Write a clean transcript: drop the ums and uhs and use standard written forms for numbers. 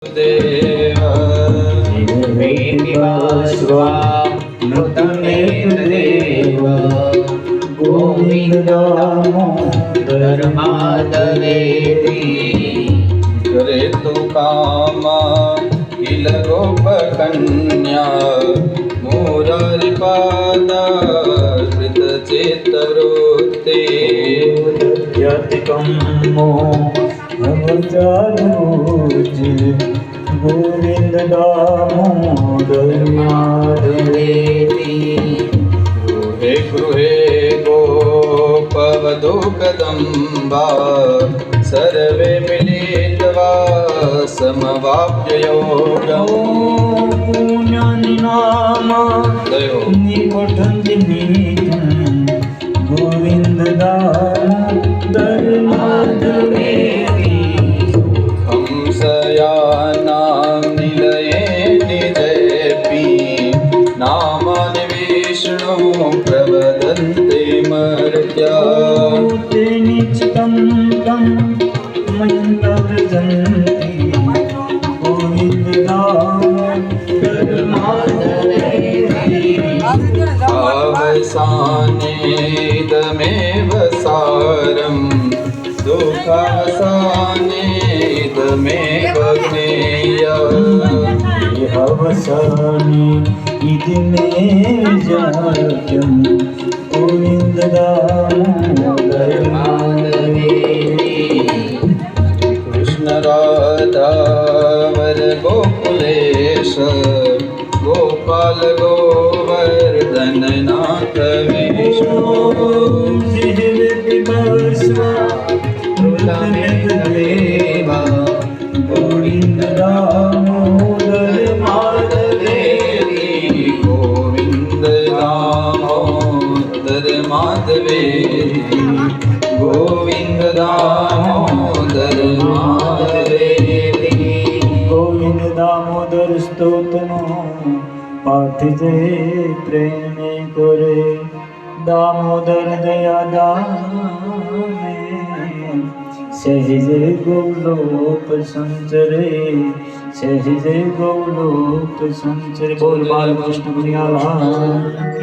देव नृतमेतदेव गोविन्द दामोदर माधवेति करे तो कामा किल गोपकन्या मुरारिपादा कृतचेतवृत्ते यतिकम्मो नमचारुजि गोविन्द दामोदर माधवेति गृहे गृहे गोपवधू कदम्बा सर्वे मिलित्वा समवाप्य योगम् पुण्यानि नाम निपठन्ति नित्यं गोविन्द दामोदर माधवेति हंसयानां निलये निजयपि नामानि विष्णु प्रवदन्ते मर्त्या ते निश्चितं तं मय्यव्रजन्ति गोविन्द दामोदर माधवेति अवसानेदमेव सारम् दुःखावसानेदमेव ज्ञेयम् हवसानि इति मे जातं गोविन्द दामोदर माधवेति कृष्ण राधा वर गोकुलेश गोपाल गोवर्धन नाथ विष्णु देवा गोविन्द दामोदर माधवेति गोविन्द दामोदर माधवेति गोविन्द दामोदर माधवेति गोविन्द दामोदर स्तोत्रनो पाठ जे प्रेम करे दामोदर दया दाने सहजे गोलोक संचरे सहजे गोलोक संचरे बोल बाल कृष्ण कन्हैया लाल